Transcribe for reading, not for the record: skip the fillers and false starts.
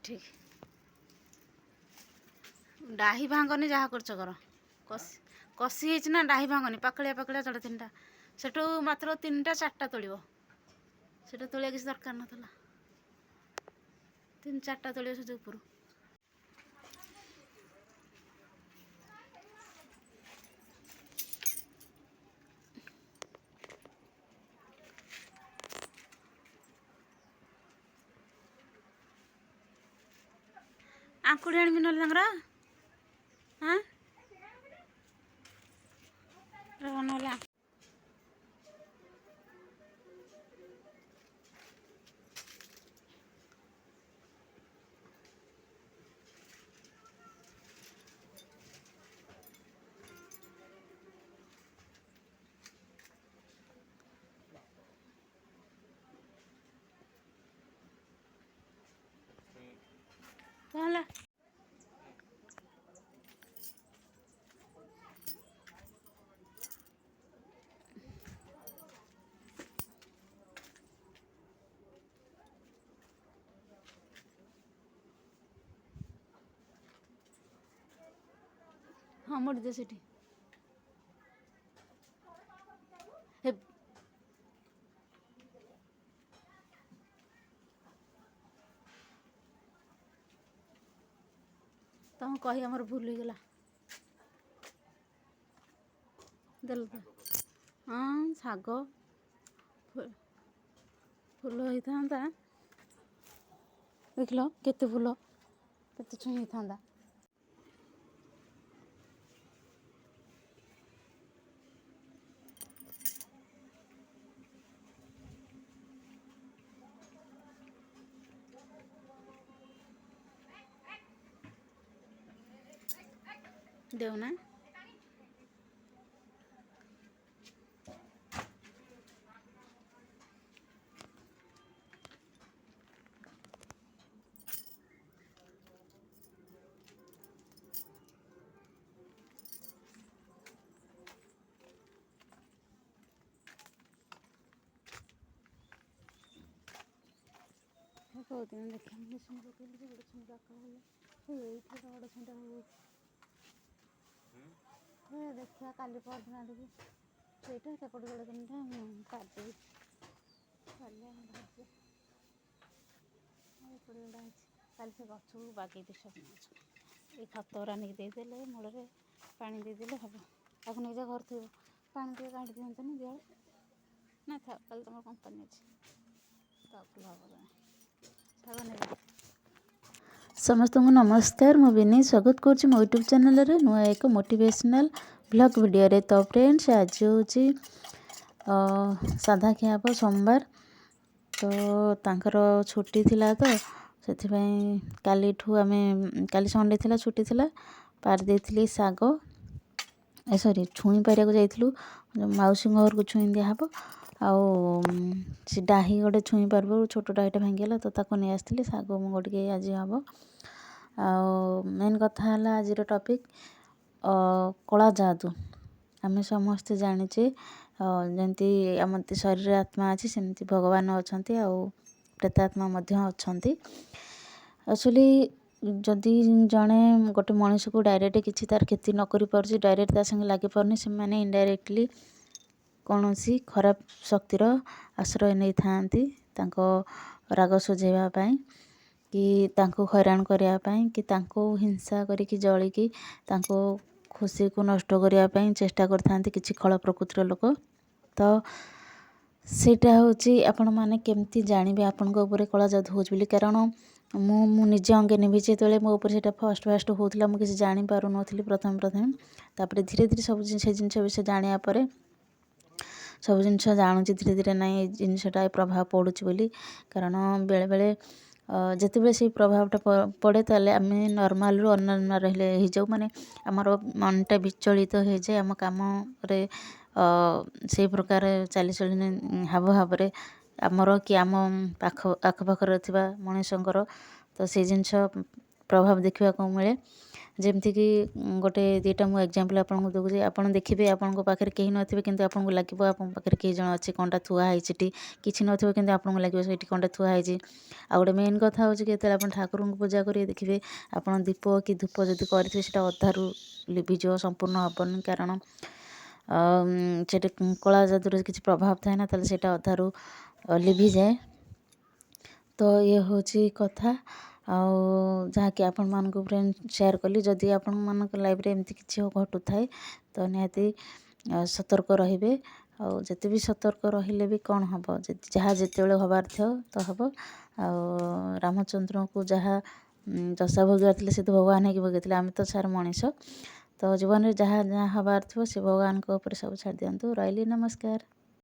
ठीक डाही भांगनी जहाँ करछ कर कषि ना डाही भांगनी पाकड़िया पाकड़िया चढ़े 3टा सेठू मात्र 3टा 4टा तोड़ से तोलिया किसी दरकार नाला 3-4टा तोड़ से ऊपर आंकुड़ी आनी ना हाँ ना कौन हाँ मोड़ दे सीटी तुम कही आमर भूल हो गला देल तो हाँ शाग फूल होता देख लो केते फूल केते छुई होता देवना बहुत दिन देखा पकड़ी गोटे छुई पाक गोटे छुईटा देखा काली परदिन आड़े ସେଇଟା ସେପଟେ ଗୋଟେ ଦିନଟା କାଟିଦେବି କାଲି ଏପଟେ ଗୁଡ଼ା ଅଛି କାଲି ସେ ଗଛକୁ ବାଗେଇଦେବି ସବୁ ଏଇ ଖତ ଗୁରା ନେଇକି ଦେଇଦେଲେ ମୂଳରେ ପାଣି ଦେଇଦେଲେ ହେବ ତାକୁ ନେଇଯା ଘର ଥିବ ପାଣି ଟିକେ କାଢ଼ି ଦିଅନ୍ତନି ଦିଆଳେ ନା ଥାଉ କାଲି ତୁମର କମ୍ପାନୀ ଅଛି ତାକୁ ହେବ ଶାଗ ନେବେ समस्त को नमस्कार मु विनी स्वागत करुँच मो यूट्यूब चैनल रे नुआ एक मोटिवेशनल ब्लॉग वीडियो रे तो फ्रेंड्स आज हूँ साधा खिया हम सोमवार तो तांकर छुट्टी थिला तो से काली आम काली संडे थिला छुट्टी थिला पार देइथिली साग सॉरी छुई पारिया जाइथिलु मौसी घर को छुई दिहब आउ से डाही गोटे छुई पार्ब छोट डाहीटे भांगीगला तो ताको नहीं आसती साग मुग टे आज हम मेन कथा है आज टॉपिक कला जादू आम समस्ते जाचे जमती आम शरीर आत्मा अच्छी सेमती भगवान अच्छा प्रेतात्मा अच्छा एक्चुअली जदि जड़े गोटे मनीष को डायरेक्ट किसी तार क्षति न कर पार्छ डायरेक्ट ता संगे लगी पारनी से मैंने इनडायरेक्टली कौन सी खराब शक्तिर आश्रय नहीं था राग सुझेवाई कि तांको हैरान करने कि तांको हिंसा करिकी जलिकी तांको खुशी को नष्ट करने चेष्टा करते किसी खल प्रकृतिर लोक तो सेटा हूँ आपण मैंने केमती जानवे आपण कला जादू हो कारण मु निजे अंगे निभिचे तो मो से फर्स्ट होता मुझे किसी जापर नी प्रथम तापर धीरे धीरे सब से जिन विषय जाना सब जिन जानूँ धीरे धीरे ना जिनटा प्रभाव पड़ूँ बोली कारण बेले बेले जिते से प्रभावटा पड़े ताले आम नॉर्मल रु अनॉर्मल रहिले ही जाऊ माने आमर मनटा विचलित हो जाए आम काम रे से प्रकार चली चलनी हाव भाव आमर कि आम आखपाखर मनीषंकर तो से जिनस ପ୍ରଭାବ ଦେଖିବାକୁ ମିଳେ। ଯେମିତିକି ଗୋଟେ ଦୁଇଟା ମୁଁ ଏକ୍ଜାମ୍ପଲ୍ ଆପଣଙ୍କୁ ଦେଉଛି। ଆପଣ ଦେଖିବେ ଆପଣଙ୍କ ପାଖରେ କେହି ନଥିବେ କିନ୍ତୁ ଆପଣଙ୍କୁ ଲାଗିବ ଆପଣଙ୍କ ପାଖରେ କେହି ଜଣ ଅଛି, କ'ଣଟା ଥୁଆ ହେଇଛି ସେଠି। କିଛି ନଥିବ କିନ୍ତୁ ଆପଣଙ୍କୁ ଲାଗିବ ସେଇଠି କ'ଣଟା ଥୁଆ ହେଇଛି। ଆଉ ଗୋଟେ ମେନ୍ କଥା ହେଉଛି କି ଯେତେବେଳେ ଆପଣ ଠାକୁରଙ୍କୁ ପୂଜା କରିବେ ଦେଖିବେ ଆପଣ ଦୀପ କି ଧୂପ ଯଦି କରିଥିବେ ସେଇଟା ଅଧାରୁ ଲିଭିଯିବ, ସମ୍ପୂର୍ଣ୍ଣ ହେବନି। କାରଣ ସେଠି କଳା ଯାଦୁର କିଛି ପ୍ରଭାବ ଥାଏ ନା, ତାହେଲେ ସେଇଟା ଅଧାରୁ ଲିଭିଯାଏ। ତ ଇଏ ହେଉଛି କଥା। ଆଉ ଯାହାକି ଆପଣମାନଙ୍କ ଉପରେ ସେୟାର କଲି। ଯଦି ଆପଣମାନଙ୍କ ଲାଇଫ୍ରେ ଏମିତି କିଛି ଘଟୁଥାଏ ତ ନିହାତି ସତର୍କ ରହିବେ। ଆଉ ଯେତେ ବି ସତର୍କ ରହିଲେ ବି କ'ଣ ହେବ, ଯାହା ଯେତେବେଳେ ହେବାର ଥିବ ତ ହେବ। ଆଉ ରାମଚନ୍ଦ୍ରଙ୍କୁ ଯାହା ଦଶା ଭୋଗିବାର ଥିଲେ ସେ ତ ଭଗବାନ ହେଇକି ଭୋଗିଥିଲେ, ଆମେ ତ ସାର ମଣିଷ। ତ ଜୀବନରେ ଯାହା ହେବାର ଥିବ ସେ ଭଗବାନଙ୍କ ଉପରେ ସବୁ ଛାଡ଼ି ଦିଅନ୍ତୁ। ରହିଲି, ନମସ୍କାର।